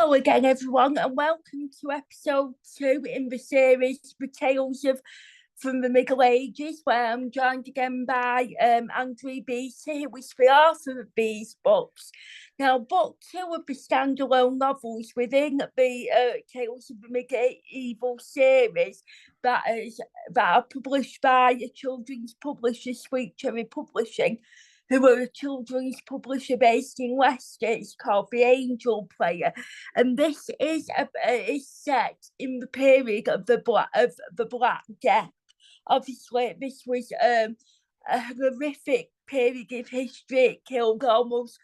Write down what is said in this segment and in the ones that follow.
Hello again, everyone, and welcome to episode 2 in the series The Tales of from the Middle Ages, where I'm joined again by Andrew Beatty, who is the author of these books. Now, book 2 of the standalone novels within the Tales of the Medieval series that are published by a children's publisher, Sweet Cherry Publishing, who are a children's publisher based in Leicester. It's called The Angel Player, and this is set in the period of the Black Death. Obviously, this was a horrific period of history. It killed almost.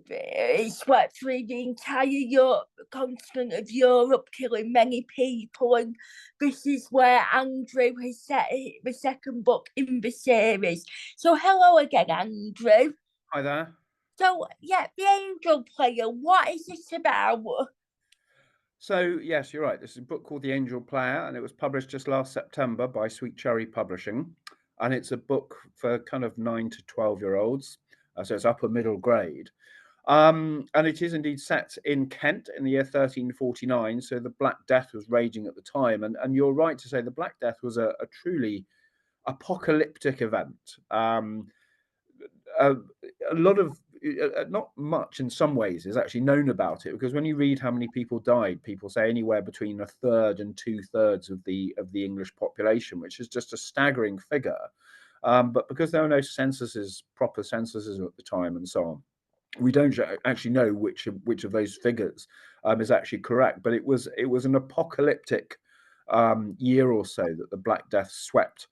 It swept through the entire continent of Europe, killing many people, and this is where Andrew has set the second book in the series. So, hello again, Andrew. Hi there. So, yeah, The Angel Player, what is this about? So, yes, you're right. This is a book called The Angel Player, and it was published just last September by Sweet Cherry Publishing. And it's a book for kind of 9 to 12-year-olds. So it's upper middle grade. And it is indeed set in Kent in the year 1349. So the Black Death was raging at the time. And you're right to say the Black Death was a truly apocalyptic event. A lot of not much in some ways is actually known about it, because when you read how many people died, people say anywhere between a third and 2/3 of the English population, which is just a staggering figure. But because there are no proper censuses at the time, and so on, we don't actually know which of those figures is actually correct. But it was an apocalyptic year or so that the Black Death swept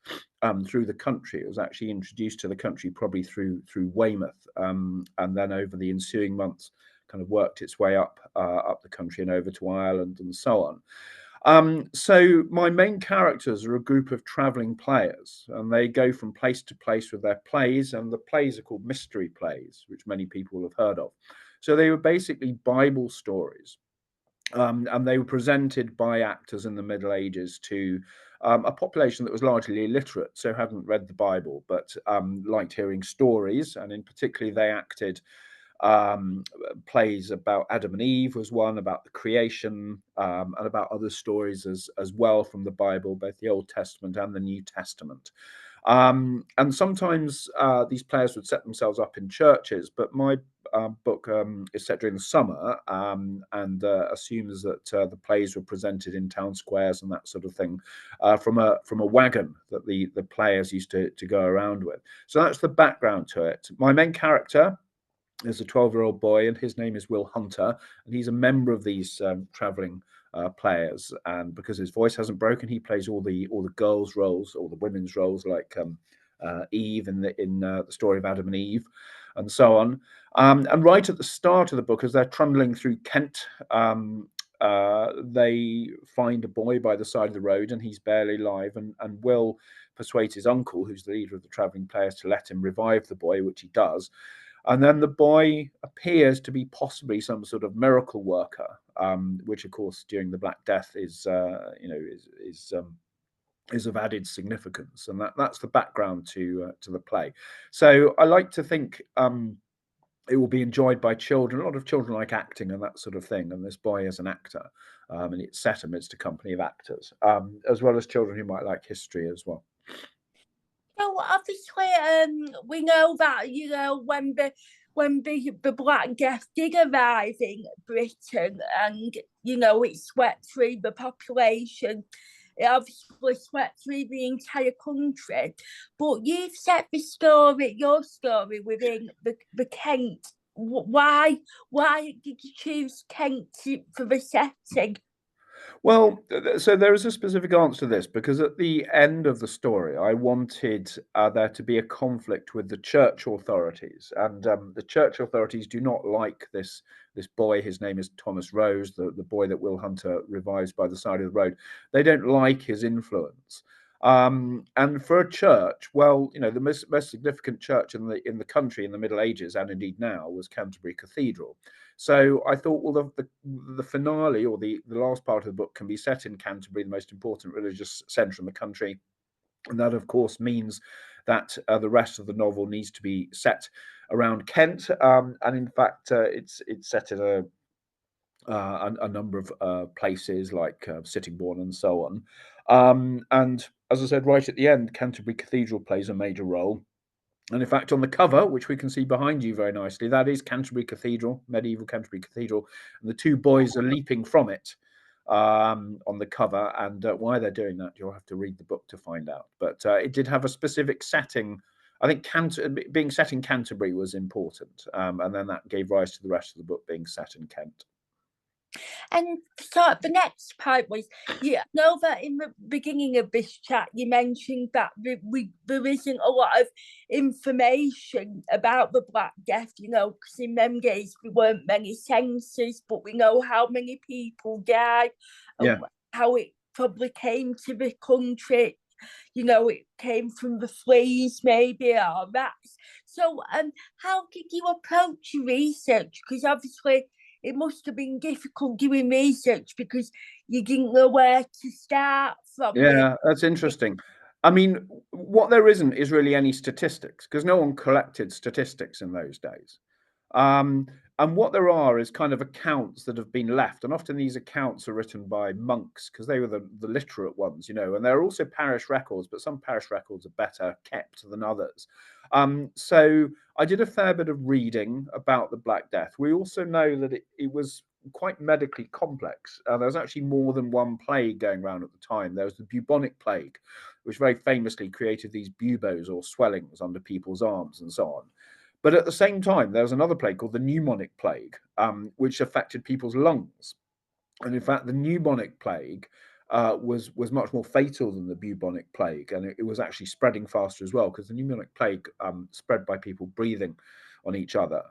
through the country. It was actually introduced to the country probably through Weymouth, and then over the ensuing months kind of worked its way up the country and over to Ireland and so on. So my main characters are a group of traveling players, and they go from place to place with their plays, and the plays are called mystery plays, which many people have heard of. So they were basically Bible stories. And they were presented by actors in the Middle Ages to a population that was largely illiterate, so hadn't read the Bible, but liked hearing stories. And in particular, they acted plays about Adam and Eve was one, about the creation, and about other stories as well from the Bible, both the Old Testament and the New Testament. And sometimes these players would set themselves up in churches, but my book is set during the summer, and assumes that the plays were presented in town squares and that sort of thing, from a wagon that the players used to go around with. So that's the background to it. My main character is a 12-year-old boy, and his name is Will Hunter, and he's a member of these traveling players. And because his voice hasn't broken, he plays all the girls' roles, all the women's roles, like Eve in the story of Adam and Eve, and so on. And right at the start of the book, as they're trundling through Kent, they find a boy by the side of the road, and he's barely alive. And Will persuades his uncle, who's the leader of the traveling players, to let him revive the boy, which he does. And then the boy appears to be possibly some sort of miracle worker, which, of course, during the Black Death is of added significance, and that's the background to the play. So I like to think it will be enjoyed by children. A lot of children like acting and that sort of thing, and this boy is an actor, and it's set amidst a company of actors, as well as children who might like history as well. So obviously, we know that when the Black Death did arrive in Britain, and it swept through the population. It obviously swept through the entire country. But you've set your story within the Kent. Why did you choose Kent for the setting? Well, so there is a specific answer to this, because at the end of the story, I wanted there to be a conflict with the church authorities, and the church authorities do not like this boy. His name is Thomas Rose, the boy that Will Hunter revives by the side of the road. They don't like his influence. And for a church, well, the most significant church in the country in the Middle Ages, and indeed now, was Canterbury Cathedral. So I thought, well, the finale, or the last part of the book, can be set in Canterbury, the most important religious centre in the country, and that, of course, means that the rest of the novel needs to be set around Kent. And in fact, it's set in a number of places like Sittingbourne and so on. And as I said, right at the end, Canterbury Cathedral plays a major role. And in fact, on the cover, which we can see behind you very nicely, that is Canterbury Cathedral, medieval Canterbury Cathedral, and the two boys are leaping from it on the cover. And why they're doing that, you'll have to read the book to find out. But it did have a specific setting. I think being set in Canterbury was important, and then that gave rise to the rest of the book being set in Kent. And so the next part was, you know that in the beginning of this chat, you mentioned that there isn't a lot of information about the Black Death, you know, because in them days there weren't many censuses, but we know how many people died and how it probably came to the country. You know, it came from the fleas, maybe, or rats. So, how did you approach your research? Because obviously, it must have been difficult doing research because you didn't know where to start from. Yeah, that's interesting. I mean, what there isn't is really any statistics because no one collected statistics in those days. And what there are is kind of accounts that have been left. And often these accounts are written by monks because they were the literate ones, you know, and there are also parish records, but some parish records are better kept than others. So I did a fair bit of reading about the Black Death. We also know that it was quite medically complex. There was actually more than one plague going around at the time. There was the bubonic plague, which very famously created these buboes or swellings under people's arms and so on. But at the same time, there was another plague called the pneumonic plague, which affected people's lungs. And in fact, the pneumonic plague was much more fatal than the bubonic plague, and it was actually spreading faster as well because the pneumonic plague spread by people breathing on each other,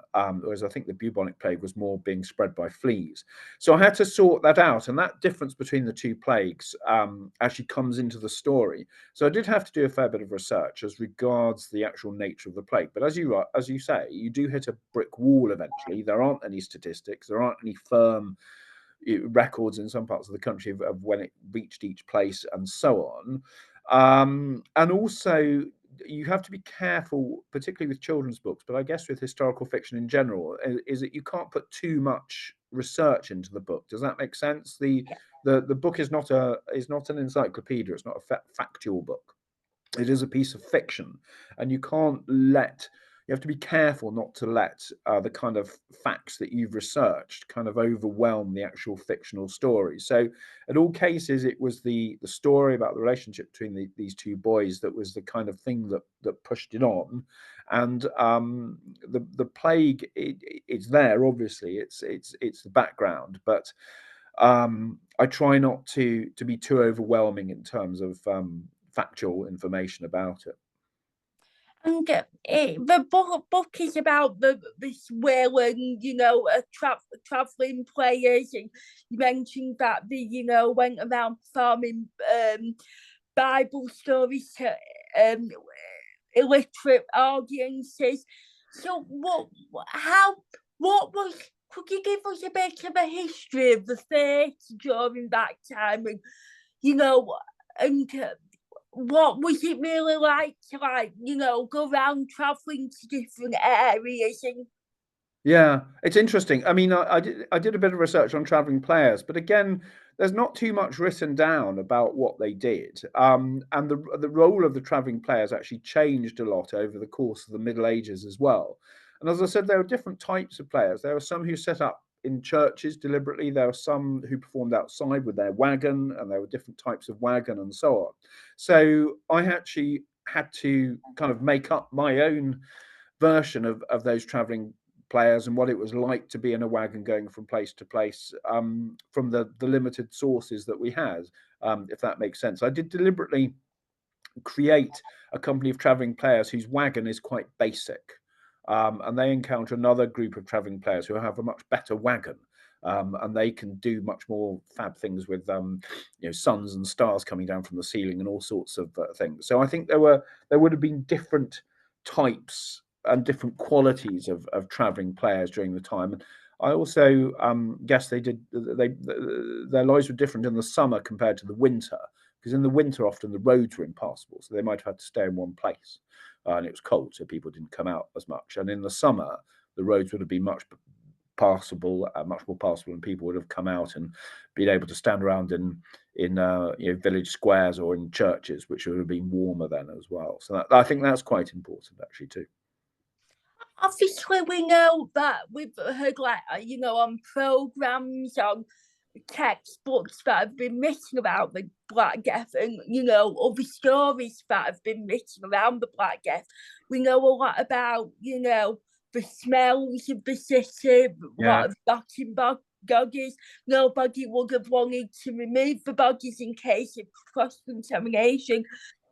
whereas I think the bubonic plague was more being spread by fleas. So I had to sort that out, and that difference between the two plagues actually comes into the story. So I did have to do a fair bit of research as regards the actual nature of the plague. But as you say, you do hit a brick wall eventually. There aren't any statistics. There aren't any firm records in some parts of the country of when it reached each place and so on. And also, you have to be careful, particularly with children's books, but I guess with historical fiction in general, is that you can't put too much research into the book. Does that make sense? The book is not an encyclopedia. It's not a factual book. It is a piece of fiction, and you have to be careful not to let the kind of facts that you've researched kind of overwhelm the actual fictional story. So in all cases, it was the story about the relationship between these two boys that was the kind of thing that pushed it on. And the plague, it's there, obviously, it's the background, but I try not to be too overwhelming in terms of factual information about it. And the book is about this whirling, you know, traveling players, and you mentioned that they, you know, went around performing Bible stories to illiterate audiences. So what was? Could you give us a bit of a history of the theatre during that time, and you know, and what was it really like to, like, you know, go around traveling to different areas? And Yeah, it's interesting. I mean, I did a bit of research on traveling players, but again, there's not too much written down about what they did. And the role of the traveling players actually changed a lot over the course of the Middle Ages as well. And as I said, there are different types of players. There are some who set up in churches deliberately. There are some who performed outside with their wagon, and there were different types of wagon and so on. So I actually had to kind of make up my own version of those traveling players and what it was like to be in a wagon going from place to place, from the limited sources that we had, if that makes sense. I did deliberately create a company of traveling players whose wagon is quite basic, and they encounter another group of traveling players who have a much better wagon. And they can do much more fab things with, suns and stars coming down from the ceiling and all sorts of things. So I think there would have been different types and different qualities of traveling players during the time. And I also guess their lives were different in the summer compared to the winter, because in the winter often the roads were impassable, so they might have had to stay in one place, and it was cold, so people didn't come out as much. And in the summer, the roads would have been much passable, much more passable, and people would have come out and been able to stand around in village squares or in churches, which would have been warmer then as well. So I think that's quite important actually too. Obviously, we know that we've heard, like, on programs, on textbooks that have been written about the Black Death, and other stories that have been written around the Black Death. We know a lot about the smells of the city, a lot of rotting bodies. Nobody would have wanted to remove the bodies in case of cross-contamination.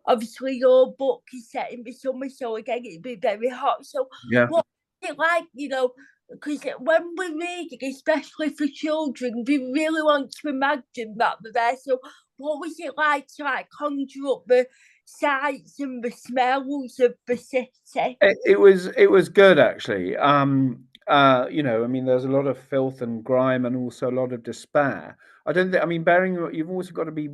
Obviously, your book is set in the summer, so again, it'd be very hot. So, what is it like, because when we're reading, especially for children, we really want to imagine that they're there. So, what was it like to conjure up the sights and the smells of the city? It was good actually. I mean, there's a lot of filth and grime, and also a lot of despair. I don't think. I mean, you've also got to be,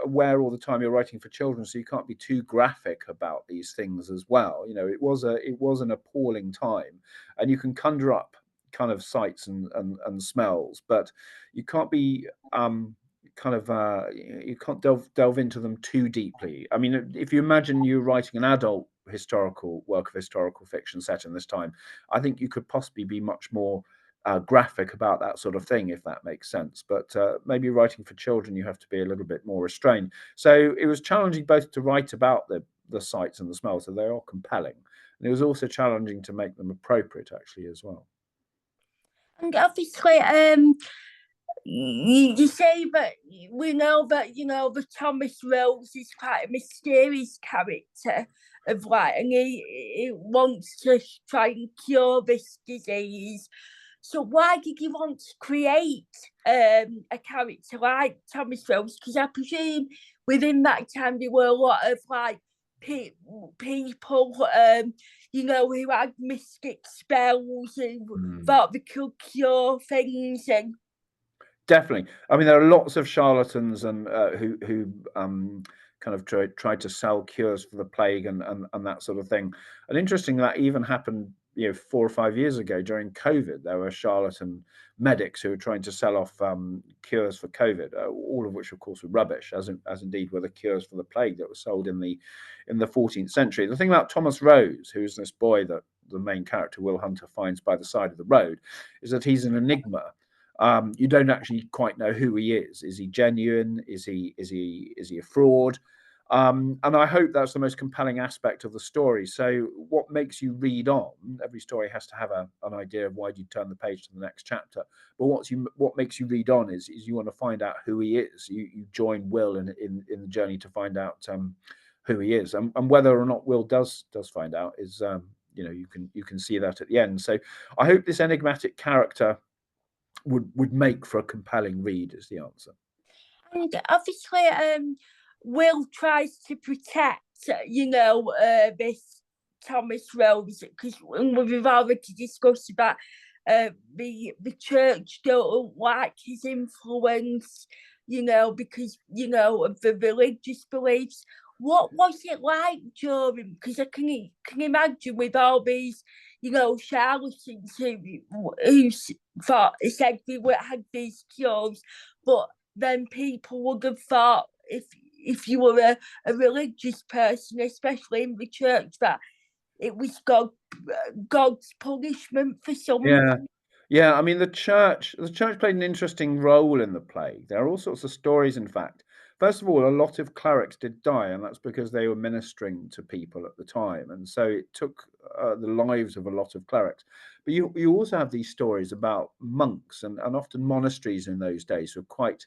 aware all the time you're writing for children, so you can't be too graphic about these things as well. It was an appalling time, and you can conjure up kind of sights and smells, but you can't be you can't delve into them too deeply. I mean, if you imagine you writing an adult historical work of historical fiction set in this time, I think you could possibly be much more graphic about that sort of thing, if that makes sense. But maybe writing for children, you have to be a little bit more restrained. So it was challenging both to write about the sights and the smells, so they are compelling, and it was also challenging to make them appropriate actually as well. And obviously, you say that we know that the Thomas Rose is quite a mysterious character of and he wants to try and cure this disease. So why did you want to create a character like Thomas Rose? Because I presume within that time there were a lot of people who had mystic spells and thought they could cure things. And definitely, I mean, there are lots of charlatans and who kind of tried to sell cures for the plague and that sort of thing. And interesting, that even happened 4 or 5 years ago during COVID. There were charlatan medics who were trying to sell off cures for COVID, all of which of course were rubbish, as indeed were the cures for the plague that were sold in the 14th century. The thing about Thomas Rose, who's this boy that the main character Will Hunter finds by the side of the road, is that he's an enigma. You don't actually quite know who he is. Is he genuine? Is he a fraud? And I hope that's the most compelling aspect of the story. So what makes you read on? Every story has to have an idea of why you turn the page to the next chapter. But what makes you read on is you want to find out who he is. You join Will in the journey to find out who he is, and whether or not Will does find out is you can see that at the end. So I hope this enigmatic character would make for a compelling read is the answer. And obviously, Will tries to protect, this Thomas Rose, because we've already discussed about the church don't like his influence, because of the religious beliefs. What was it like during? Because I can imagine with all these, charlatans who said they had these cures, but then people would have thought if you were a religious person, especially in the church, that it was God's punishment for something. Yeah. I mean, the church played an interesting role in the plague. There are all sorts of stories, in fact. First of all, a lot of clerics did die, and that's because they were ministering to people at the time, and so it took the lives of a lot of clerics. But you also have these stories about monks, and often monasteries in those days were quite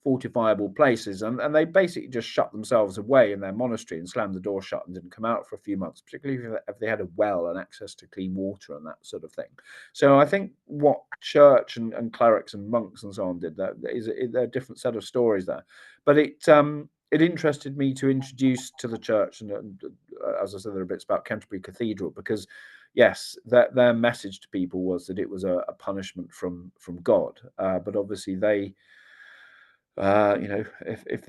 fortifiable places, and they basically just shut themselves away in their monastery and slammed the door shut and didn't come out for a few months, particularly if they had a well and access to clean water and that sort of thing. So I think what church and clerics and monks and so on did, there is a different set of stories there, but it interested me to introduce to the church, and as I said, there are bits about Canterbury Cathedral, because yes, their message to people was that it was a punishment from God, but obviously You know, if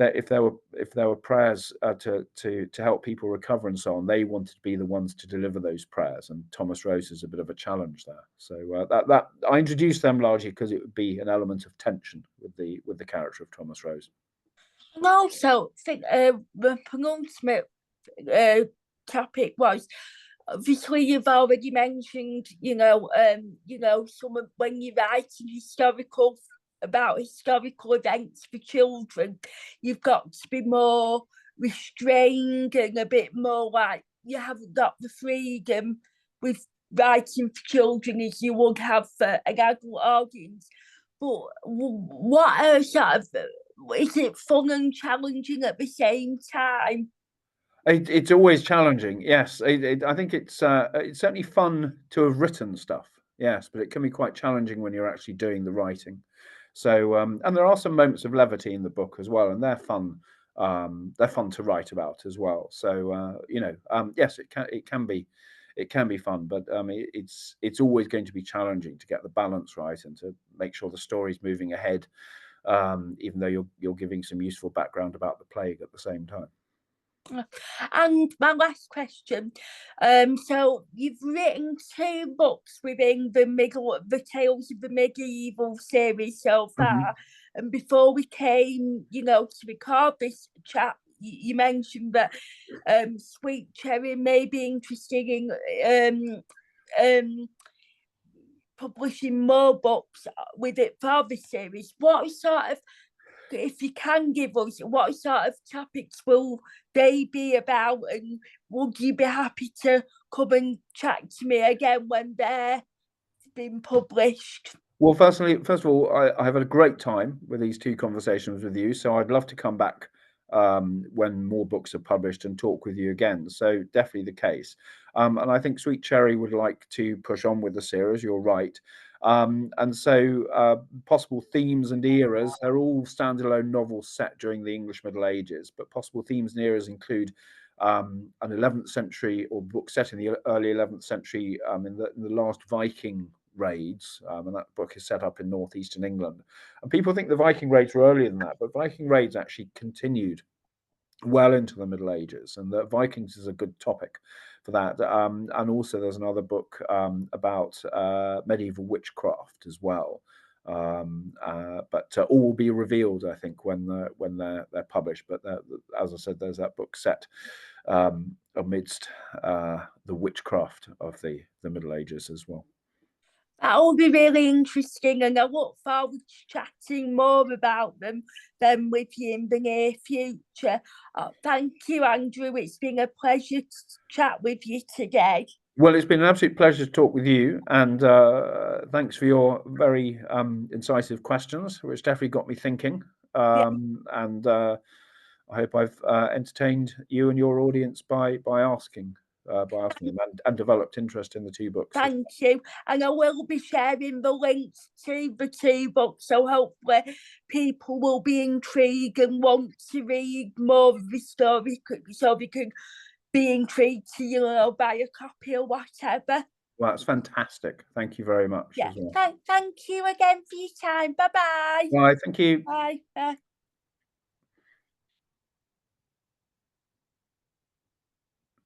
there were prayers to help people recover and so on, they wanted to be the ones to deliver those prayers, and Thomas Rose is a bit of a challenge there. So that I introduced them largely because it would be an element of tension with the character of Thomas Rose. And also, I think the penultimate topic was, obviously you've already mentioned, some of when you're writing about historical events for children, you've got to be more restrained and a bit more like you haven't got the freedom with writing for children as you would have for an adult audience. But what are sort of, is it fun and challenging at the same time? It's always challenging, yes. I think it's certainly fun to have written stuff, yes, but it can be quite challenging when you're actually doing the writing. So, and there are some moments of levity in the book as well, and they're fun. They're fun to write about as well. So, yes, it can be fun, but it's always going to be challenging to get the balance right and to make sure the story's moving ahead, even though you're giving some useful background about the plague at the same time. And my last question, so you've written 2 books within the Tales of the Medieval series so Mhm. far, and before we came, to record this chat, you mentioned that Sweet Cherry may be interested in publishing more books with it for the series. What sort of, if you can give us, what sort of topics will they be about, and would you be happy to come and chat to me again when they're been published? Well, first of all, I have had a great time with these 2 conversations with you. So I'd love to come back when more books are published and talk with you again. So definitely the case. And I think Sweet Cherry would like to push on with the series. You're right. And so possible themes and eras, they're all standalone novels set during the English Middle Ages, but possible themes and eras include an 11th century or book set in the early 11th century in the last Viking raids, and that book is set up in northeastern England. And people think the Viking raids were earlier than that, but Viking raids actually continued well into the Middle Ages, and the Vikings is a good topic for that. And also, there's another book about medieval witchcraft as well. But all will be revealed, I think, when they're published. But as I said, there's that book set amidst the witchcraft of the Middle Ages as well. That will be really interesting, and I look forward to chatting more about them with you in the near future. Thank you, Andrew. It's been a pleasure to chat with you today. Well, it's been an absolute pleasure to talk with you, and thanks for your very incisive questions, which definitely got me thinking. Yeah, And I hope I've entertained you and your audience by asking them and developed interest in the 2 books. thank you. And I will be sharing the links to the 2 books, so hopefully people will be intrigued and want to read more of the story, so they can be intrigued to, buy a copy or whatever. Well, that's fantastic. Thank you very much Yeah. as well. Thank you again for your time. Bye-bye. Bye. Thank you. Bye. Bye.